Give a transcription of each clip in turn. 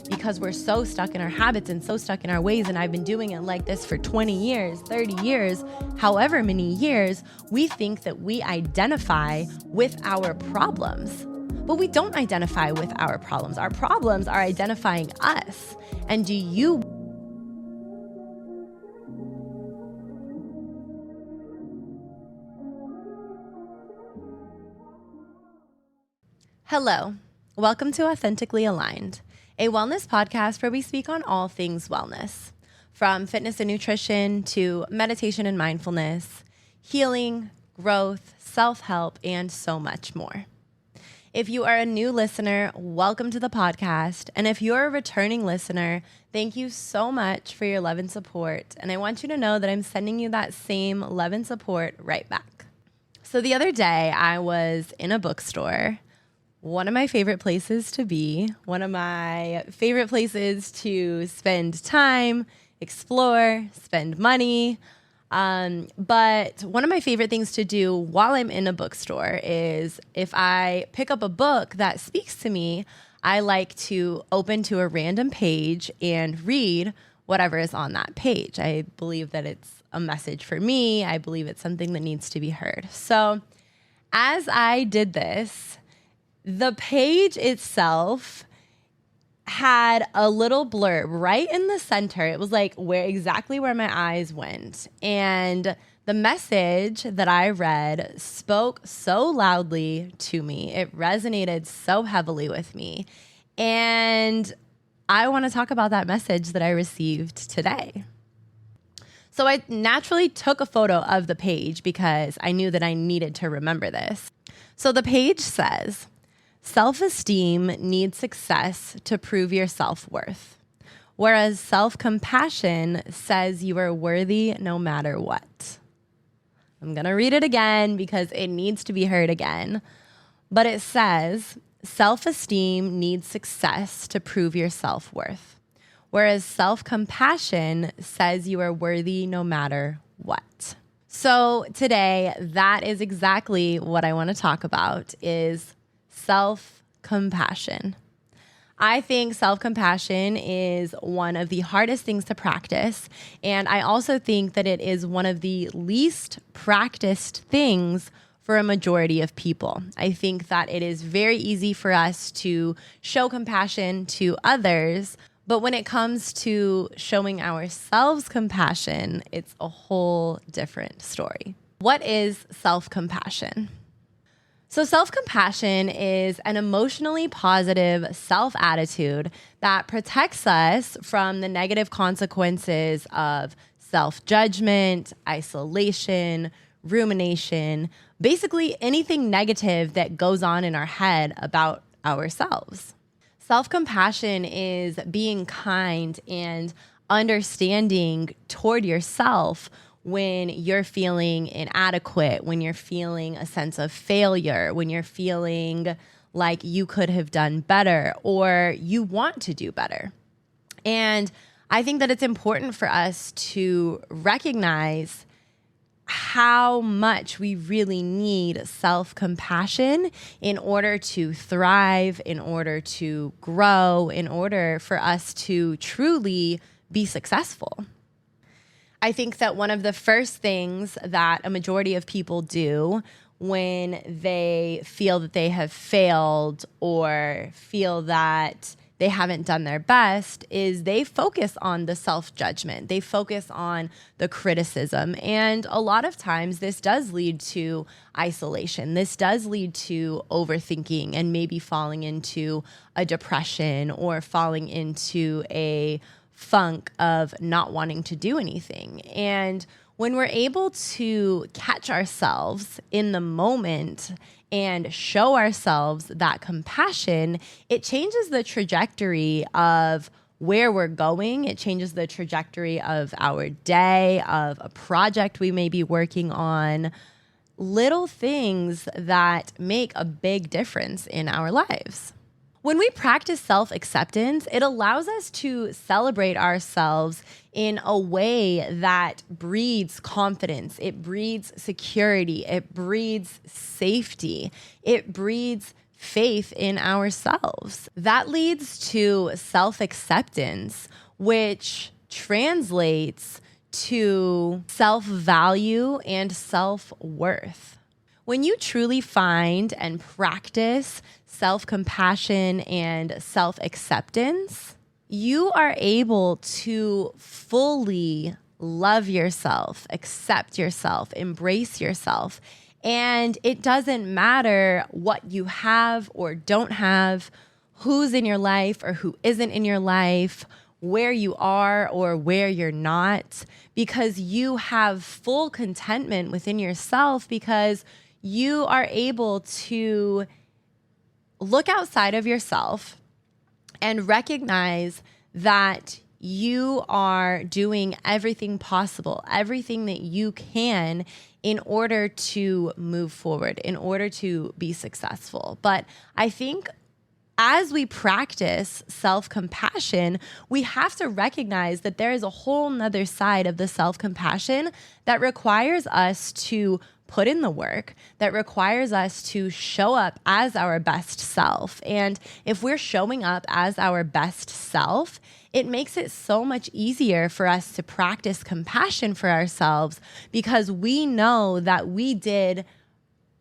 because we're so stuck in our habits and so stuck in our ways. And I've been doing it like this for 20 years, 30 years, however many years, we think that we identify with our problems. But we don't identify with our problems. Our problems are identifying us. And do you? Hello, welcome to Authentically Aligned, a wellness podcast where we speak on all things wellness, from fitness and nutrition to meditation and mindfulness, healing, growth, self-help, and so much more. If you are a new listener, welcome to the podcast. And if you're a returning listener, thank you so much for your love and support. And I want you to know that I'm sending you that same love and support right back. So the other day I was in a bookstore, one of my favorite places to be, one of my favorite places to spend time, explore, spend money. But one of my favorite things to do while I'm in a bookstore is if I pick up a book that speaks to me, I like to open to a random page and read whatever is on that page. I believe that it's a message for me. I believe it's something that needs to be heard. So as I did this, the page itself had a little blurb right in the center. It was like exactly where my eyes went. And the message that I read spoke so loudly to me. It resonated so heavily with me. And I want to talk about that message that I received today. So I naturally took a photo of the page because I knew that I needed to remember this. So the page says, self-esteem needs success to prove your self-worth, whereas self-compassion says you are worthy no matter what. I'm going to read it again because it needs to be heard again. But it says, self-esteem needs success to prove your self-worth, whereas self-compassion says you are worthy no matter what. So today, that is exactly what I want to talk about is self-compassion. I think self-compassion is one of the hardest things to practice. And I also think that it is one of the least practiced things for a majority of people. I think that it is very easy for us to show compassion to others. But when it comes to showing ourselves compassion, it's a whole different story. What is self-compassion? So self-compassion is an emotionally positive self-attitude that protects us from the negative consequences of self-judgment, isolation, rumination, basically anything negative that goes on in our head about ourselves. Self-compassion is being kind and understanding toward yourself when you're feeling inadequate, when you're feeling a sense of failure, when you're feeling like you could have done better or you want to do better. And I think that it's important for us to recognize how much we really need self-compassion in order to thrive, in order to grow, in order for us to truly be successful. I think that one of the first things that a majority of people do when they feel that they have failed or feel that they haven't done their best is they focus on the self-judgment. They focus on the criticism. And a lot of times this does lead to isolation. This does lead to overthinking and maybe falling into a depression or falling into a funk of not wanting to do anything. And when we're able to catch ourselves in the moment and show ourselves that compassion, it changes the trajectory of where we're going. It changes the trajectory of our day, of a project we may be working on, little things that make a big difference in our lives. When we practice self-acceptance, it allows us to celebrate ourselves in a way that breeds confidence. It breeds security. It breeds safety. It breeds faith in ourselves. That leads to self-acceptance, which translates to self-value and self-worth. When you truly find and practice self-compassion and self-acceptance, you are able to fully love yourself, accept yourself, embrace yourself. And it doesn't matter what you have or don't have, who's in your life or who isn't in your life, where you are or where you're not, because you have full contentment within yourself, because you are able to look outside of yourself and recognize that you are doing everything possible, everything that you can in order to move forward, in order to be successful. But I think as we practice self-compassion, we have to recognize that there is a whole nother side of the self-compassion that requires us to put in the work, that requires us to show up as our best self. And if we're showing up as our best self, it makes it so much easier for us to practice compassion for ourselves, because we know that we did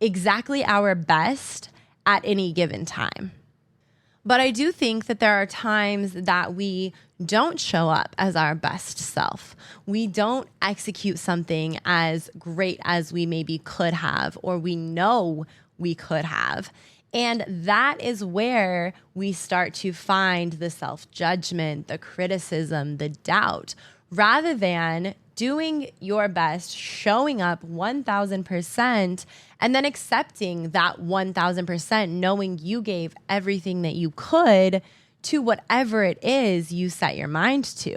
exactly our best at any given time. But I do think that there are times that we don't show up as our best self. We don't execute something as great as we maybe could have, or we know we could have. And that is where we start to find the self-judgment, the criticism, the doubt, rather than doing your best, showing up 1,000%, and then accepting that 1,000%, knowing you gave everything that you could to whatever it is you set your mind to.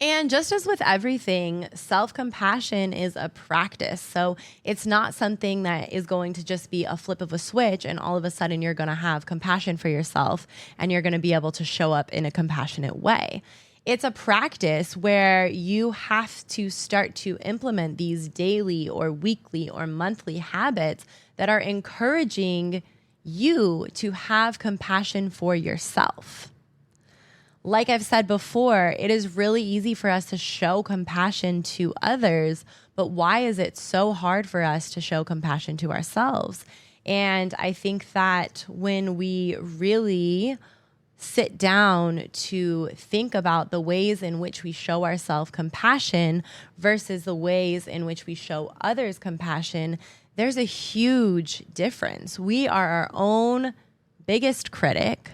And just as with everything, self-compassion is a practice. So it's not something that is going to just be a flip of a switch and all of a sudden you're going to have compassion for yourself and you're going to be able to show up in a compassionate way. It's a practice where you have to start to implement these daily or weekly or monthly habits that are encouraging you to have compassion for yourself. Like I've said before, it is really easy for us to show compassion to others, but why is it so hard for us to show compassion to ourselves? And I think that when we really sit down to think about the ways in which we show ourselves compassion versus the ways in which we show others compassion, there's a huge difference. We are our own biggest critic.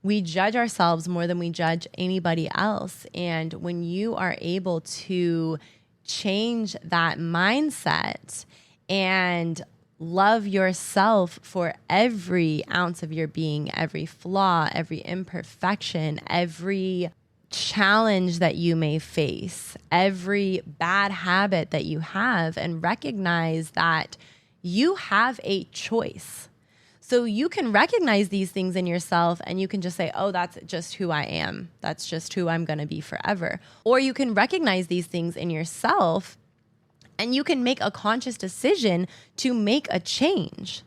We judge ourselves more than we judge anybody else. And when you are able to change that mindset and love yourself for every ounce of your being, every flaw, every imperfection, every challenge that you may face, every bad habit that you have, and recognize that you have a choice. So you can recognize these things in yourself and you can just say, oh, that's just who I am. That's just who I'm going to be forever. Or you can recognize these things in yourself and you can make a conscious decision to make a change.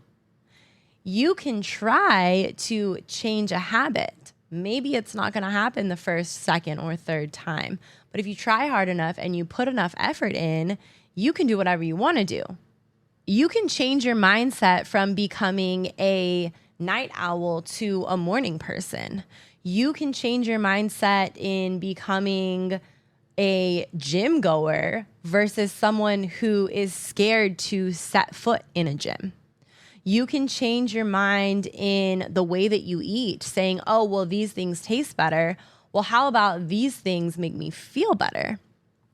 You can try to change a habit. Maybe it's not going to happen the first, second, or third time. But if you try hard enough and you put enough effort in, you can do whatever you want to do. You can change your mindset from becoming a night owl to a morning person. You can change your mindset in becoming a gym goer versus someone who is scared to set foot in a gym. You can change your mind in the way that you eat, saying, oh, well, these things taste better. Well, how about these things make me feel better?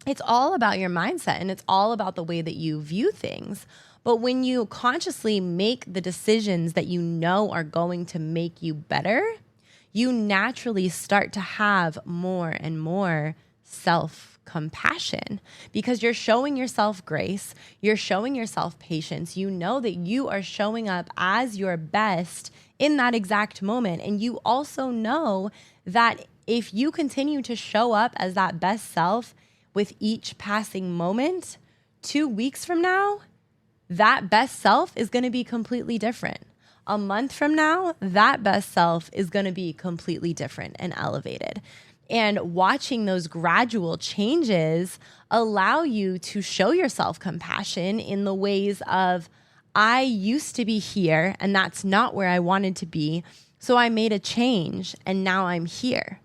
It's all about your mindset and it's all about the way that you view things. But when you consciously make the decisions that you know are going to make you better, you naturally start to have more and more self-compassion because you're showing yourself grace, you're showing yourself patience. You know that you are showing up as your best in that exact moment. And you also know that if you continue to show up as that best self with each passing moment, 2 weeks from now, that best self is going to be completely different. a month from now, that best self is going to be completely different and elevated. And watching those gradual changes allow you to show yourself compassion in the ways of, I used to be here and that's not where I wanted to be. So I made a change and now I'm here.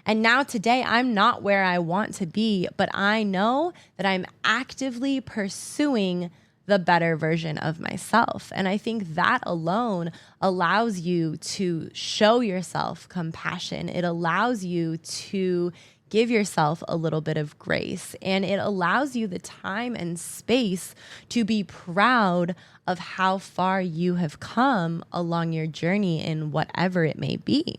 And now today I'm not where I want to be, but I know that I'm actively pursuing the better version of myself. And I think that alone allows you to show yourself compassion. It allows you to give yourself a little bit of grace, and it allows you the time and space to be proud of how far you have come along your journey in whatever it may be.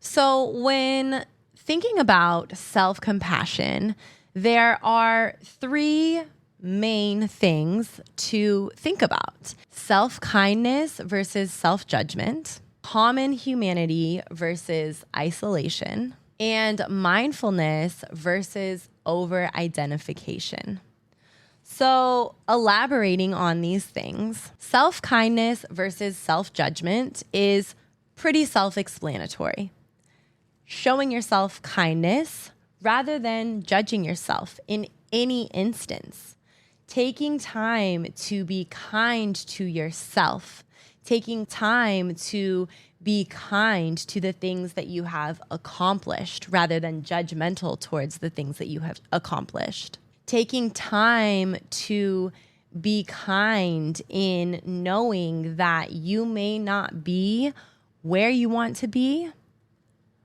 So when thinking about self-compassion, there are three main things to think about: self-kindness versus self-judgment, common humanity versus isolation, and mindfulness versus over-identification. So elaborating on these things, self-kindness versus self-judgment is pretty self-explanatory. Showing yourself kindness rather than judging yourself in any instance. Taking time to be kind to yourself. Taking time to be kind to the things that you have accomplished rather than judgmental towards the things that you have accomplished. Taking time to be kind in knowing that you may not be where you want to be,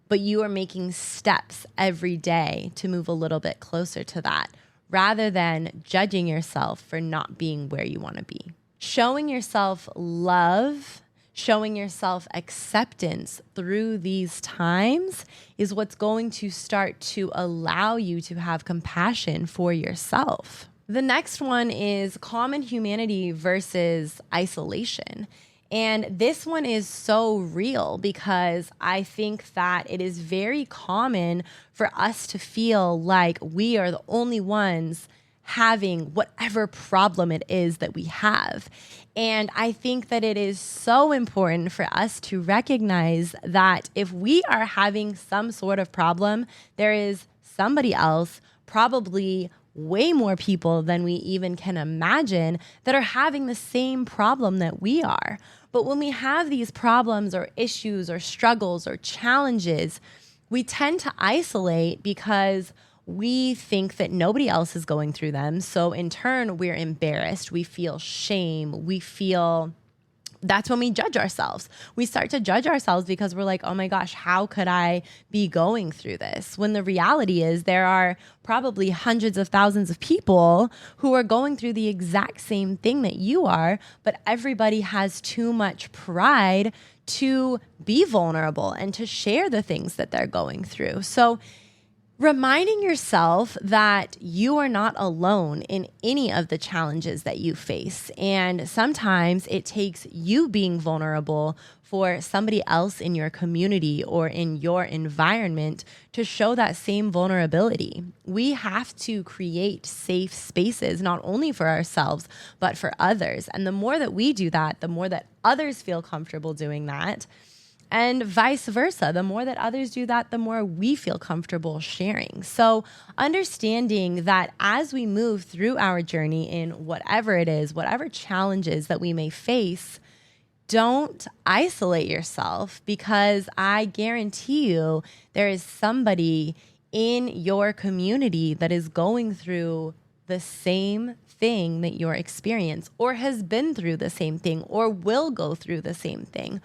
but you are making steps every day to move a little bit closer to that, rather than judging yourself for not being where you want to be. Showing yourself love, showing yourself acceptance through these times is what's going to start to allow you to have compassion for yourself. The next one is common humanity versus isolation. And this one is so real because I think that it is very common for us to feel like we are the only ones having whatever problem it is that we have. And I think that it is so important for us to recognize that if we are having some sort of problem, there is somebody else, probably way more people than we even can imagine, that are having the same problem that we are. But when we have these problems or issues or struggles or challenges, we tend to isolate because we think that nobody else is going through them. So in turn, we're embarrassed. We feel shame. That's when we judge ourselves. We start to judge ourselves because we're like, oh my gosh, how could I be going through this? When the reality is there are probably hundreds of thousands of people who are going through the exact same thing that you are, but everybody has too much pride to be vulnerable and to share the things that they're going through. So reminding yourself that you are not alone in any of the challenges that you face. And sometimes it takes you being vulnerable for somebody else in your community or in your environment to show that same vulnerability. We have to create safe spaces, not only for ourselves, but for others. And the more that we do that, the more that others feel comfortable doing that. And vice versa. The more that others do that, the more we feel comfortable sharing. So understanding that as we move through our journey in whatever it is, whatever challenges that we may face, don't isolate yourself, because I guarantee you there is somebody in your community that is going through the same thing that you're experiencing, or has been through the same thing, or will go through the same thing.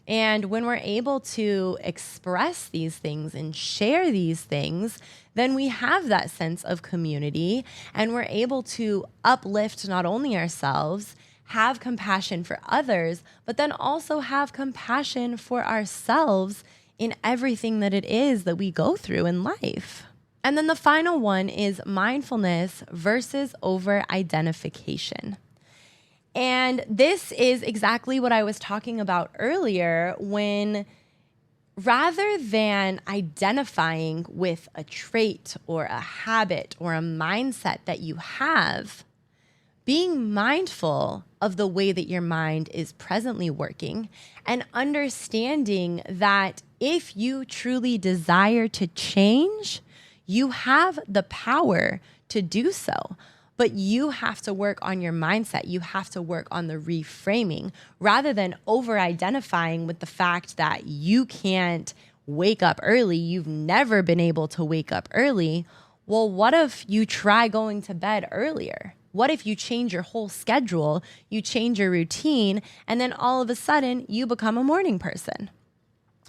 And when we're able to express these things and share these things, then we have that sense of community, and we're able to uplift not only ourselves, have compassion for others, but then also have compassion for ourselves in everything that it is that we go through in life. And then the final one is mindfulness versus over-identification. And this is exactly what I was talking about earlier, when rather than identifying with a trait or a habit or a mindset that you have, being mindful of the way that your mind is presently working and understanding that if you truly desire to change, you have the power to do so. But you have to work on your mindset. You have to work on the reframing rather than over-identifying with the fact that you can't wake up early. You've never been able to wake up early. Well, what if you try going to bed earlier? What if you change your whole schedule, you change your routine, and then all of a sudden you become a morning person?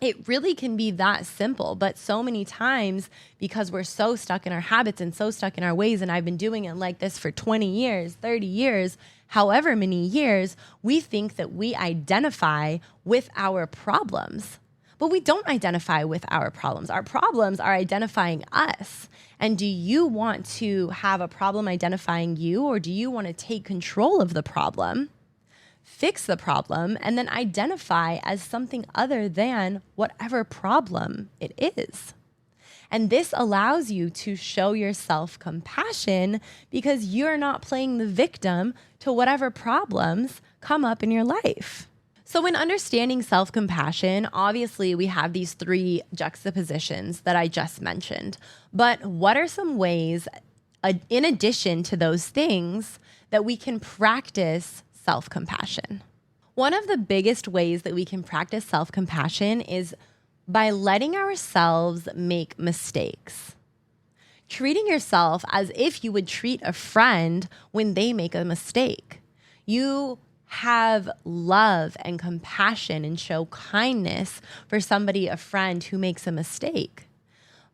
It really can be that simple, but so many times because we're so stuck in our habits and so stuck in our ways, and I've been doing it like this for 20 years, 30 years, however many years, we think that we identify with our problems. But we don't identify with our problems. Our problems are identifying us. And do you want to have a problem identifying you, or do you want to take control of the problem, fix the problem, and then identify as something other than whatever problem it is? And this allows you to show yourself compassion because you're not playing the victim to whatever problems come up in your life. So when understanding self-compassion, obviously we have these three juxtapositions that I just mentioned. But what are some ways, in addition to those things, that we can practice self-compassion? One of the biggest ways that we can practice self-compassion is by letting ourselves make mistakes. Treating yourself as if you would treat a friend when they make a mistake. You have love and compassion and show kindness for somebody, a friend who makes a mistake.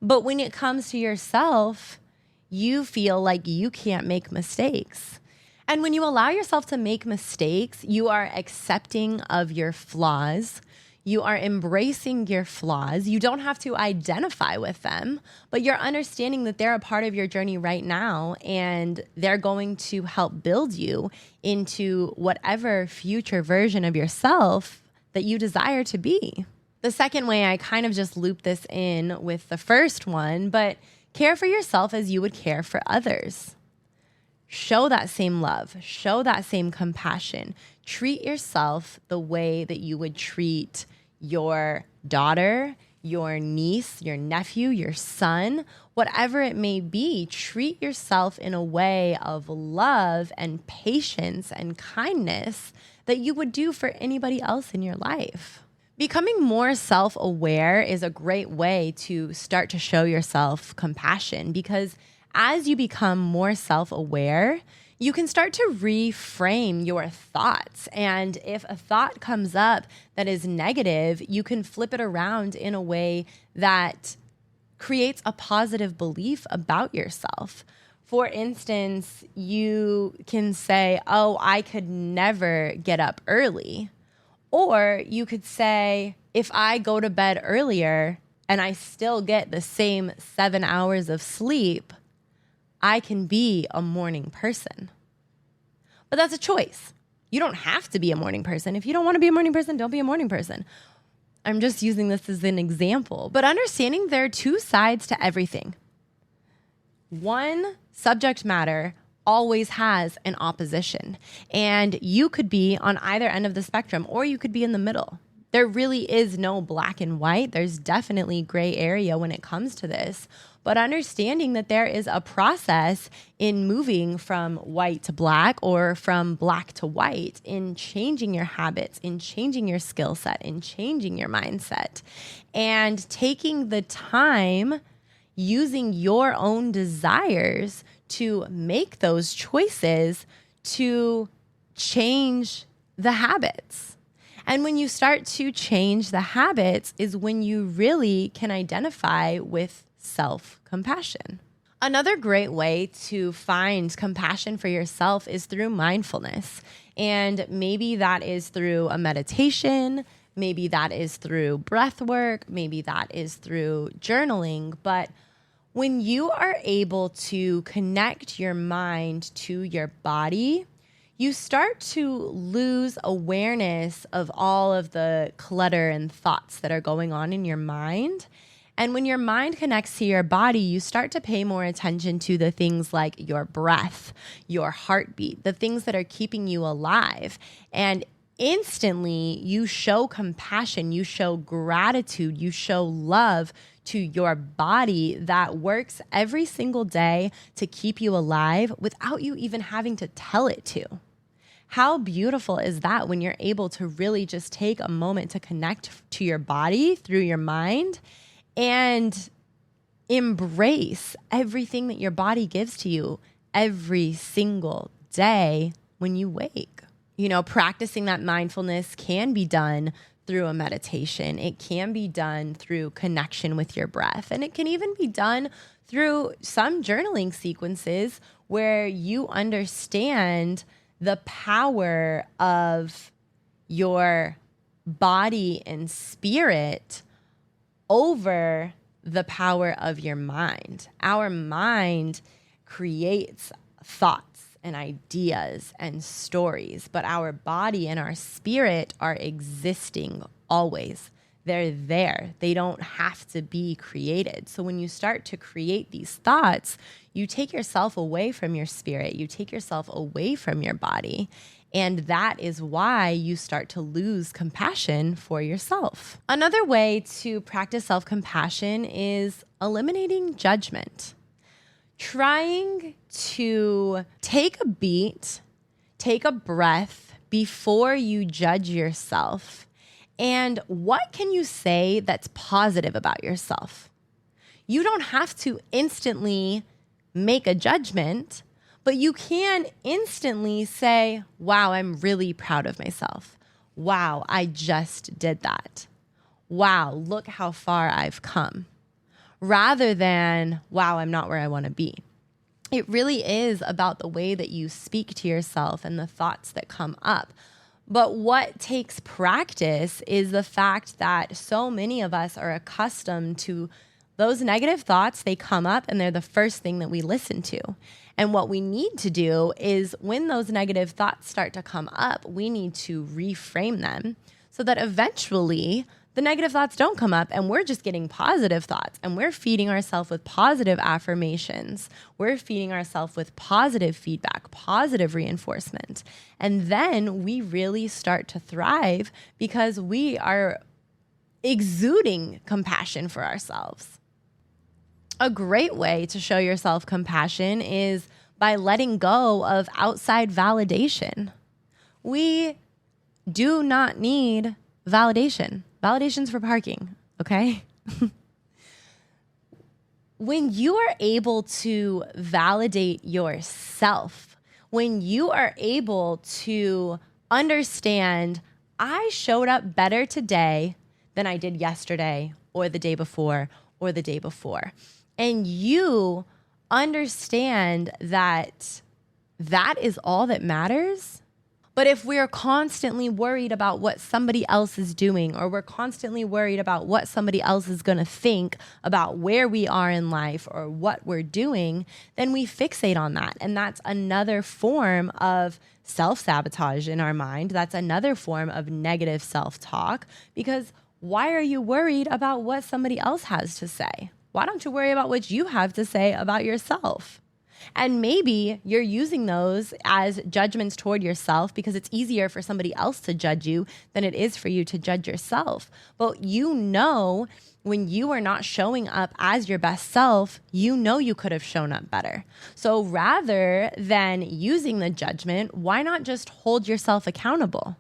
But when it comes to yourself, you feel like you can't make mistakes. And when you allow yourself to make mistakes, you are accepting of your flaws. You are embracing your flaws. You don't have to identify with them, but you're understanding that they're a part of your journey right now, and they're going to help build you into whatever future version of yourself that you desire to be. The second way, I kind of just loop this in with the first one, but care for yourself as you would care for others. Show that same love, show that same compassion. Treat yourself the way that you would treat your daughter, your niece, your nephew, your son, whatever it may be. Treat yourself in a way of love and patience and kindness that you would do for anybody else in your life. Becoming more self-aware is a great way to start to show yourself compassion, because as you become more self-aware, you can start to reframe your thoughts. And if a thought comes up that is negative, you can flip it around in a way that creates a positive belief about yourself. For instance, you can say, oh, I could never get up early. Or you could say, if I go to bed earlier and I still get the same 7 hours of sleep, I can be a morning person. But that's a choice. You don't have to be a morning person. If you don't want to be a morning person, don't be a morning person. I'm just using this as an example. But understanding there are two sides to everything. One subject matter always has an opposition. And you could be on either end of the spectrum, or you could be in the middle. There really is no black and white. There's definitely gray area when it comes to this. But understanding that there is a process in moving from white to black, or from black to white, in changing your habits, in changing your skill set, in changing your mindset, and taking the time using your own desires to make those choices to change the habits. And when you start to change the habits is when you really can identify with self-compassion. Another great way to find compassion for yourself is through mindfulness. And maybe that is through a meditation, maybe that is through breath work, maybe that is through journaling. But when you are able to connect your mind to your body, you start to lose awareness of all of the clutter and thoughts that are going on in your mind. And when your mind connects to your body, you start to pay more attention to the things like your breath, your heartbeat, the things that are keeping you alive. And instantly, you show compassion, you show gratitude, you show love to your body that works every single day to keep you alive without you even having to tell it to. How beautiful is that when you're able to really just take a moment to connect to your body through your mind and embrace everything that your body gives to you every single day when you wake. You know, practicing that mindfulness can be done through a meditation. It can be done through connection with your breath. And it can even be done through some journaling sequences where you understand the power of your body and spirit over the power of your mind. Our mind creates thoughts and ideas and stories, but our body and our spirit are existing always. They're there. They don't have to be created. So when you start to create these thoughts, you take yourself away from your spirit. You take yourself away from your body. And that is why you start to lose compassion for yourself. Another way to practice self-compassion is eliminating judgment. Trying to take a beat, take a breath before you judge yourself. And what can you say that's positive about yourself? You don't have to instantly make a judgment, but you can instantly say, wow, I'm really proud of myself. Wow, I just did that. Wow, look how far I've come. Rather than, wow, I'm not where I want to be. It really is about the way that you speak to yourself and the thoughts that come up. But what takes practice is the fact that so many of us are accustomed to those negative thoughts. They come up and they're the first thing that we listen to. And what we need to do is when those negative thoughts start to come up, we need to reframe them so that eventually the negative thoughts don't come up and we're just getting positive thoughts and we're feeding ourselves with positive affirmations. We're feeding ourselves with positive feedback, positive reinforcement. And then we really start to thrive because we are exuding compassion for ourselves. A great way to show yourself compassion is by letting go of outside validation. We do not need validation. Validation's for parking, okay? When you are able to validate yourself, when you are able to understand, I showed up better today than I did yesterday or the day before or the day before, and you understand that that is all that matters. But if we're constantly worried about what somebody else is doing, or we're constantly worried about what somebody else is going to think about where we are in life or what we're doing, then we fixate on that. And that's another form of self-sabotage in our mind. That's another form of negative self-talk, because why are you worried about what somebody else has to say? Why don't you worry about what you have to say about yourself? And maybe you're using those as judgments toward yourself because it's easier for somebody else to judge you than it is for you to judge yourself. But you know, when you are not showing up as your best self, you know you could have shown up better. So rather than using the judgment, why not just hold yourself accountable?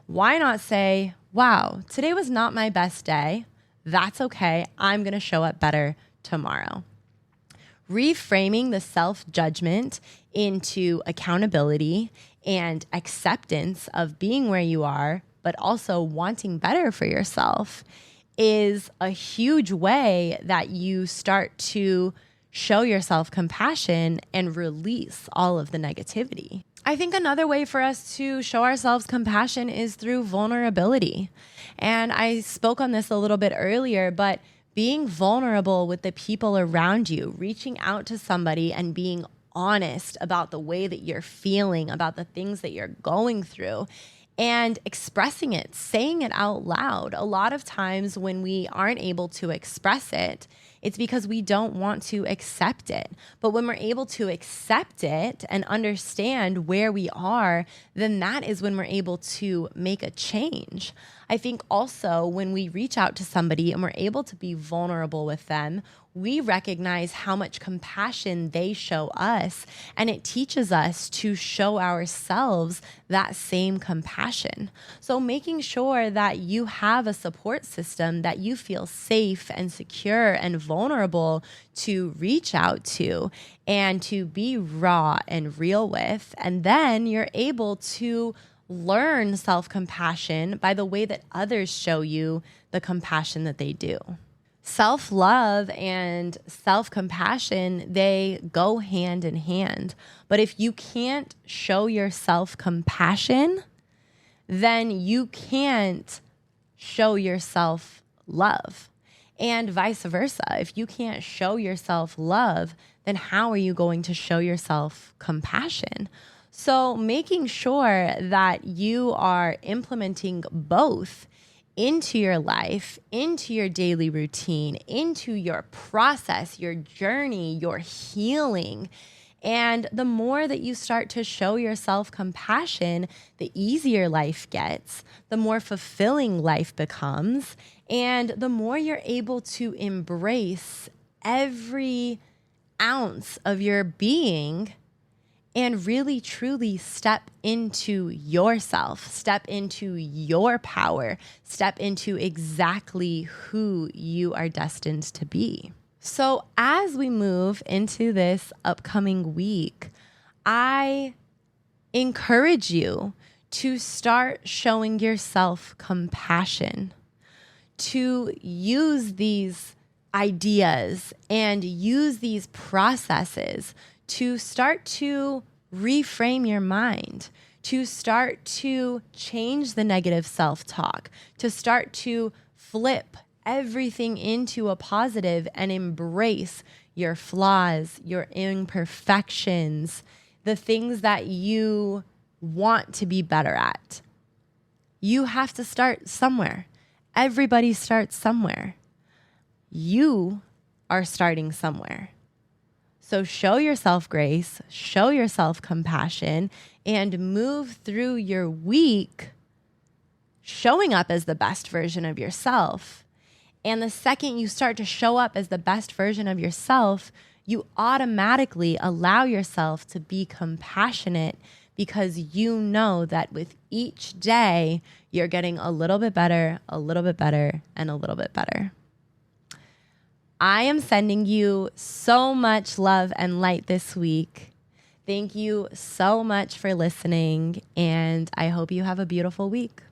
Why not say, wow, today was not my best day. That's okay. I'm going to show up better tomorrow. Reframing the self-judgment into accountability and acceptance of being where you are, but also wanting better for yourself, is a huge way that you start to show yourself compassion and release all of the negativity. I think another way for us to show ourselves compassion is through vulnerability. And I spoke on this a little bit earlier, but being vulnerable with the people around you, reaching out to somebody and being honest about the way that you're feeling, about the things that you're going through, and expressing it, saying it out loud. A lot of times when we aren't able to express it, it's because we don't want to accept it. But when we're able to accept it and understand where we are, then that is when we're able to make a change. I think also when we reach out to somebody and we're able to be vulnerable with them, we recognize how much compassion they show us, and it teaches us to show ourselves that same compassion. So making sure that you have a support system that you feel safe and secure and vulnerable to reach out to and to be raw and real with, and then you're able to learn self-compassion by the way that others show you the compassion that they do. Self-love and self-compassion, they go hand in hand. But if you can't show yourself compassion, then you can't show yourself love. And vice versa. If you can't show yourself love, then how are you going to show yourself compassion? So making sure that you are implementing both into your life, into your daily routine, into your process, your journey, your healing. And the more that you start to show yourself compassion, the easier life gets, the more fulfilling life becomes, and the more you're able to embrace every ounce of your being and really, truly step into yourself, step into your power, step into exactly who you are destined to be. So as we move into this upcoming week, I encourage you to start showing yourself compassion, to use these ideas and use these processes to start to reframe your mind, to start to change the negative self-talk, to start to flip everything into a positive and embrace your flaws, your imperfections, the things that you want to be better at. You have to start somewhere. Everybody starts somewhere. You are starting somewhere. So show yourself grace, show yourself compassion, and move through your week showing up as the best version of yourself. And the second you start to show up as the best version of yourself, you automatically allow yourself to be compassionate because you know that with each day, you're getting a little bit better, and a little bit better. I am sending you so much love and light this week. Thank you so much for listening, and I hope you have a beautiful week.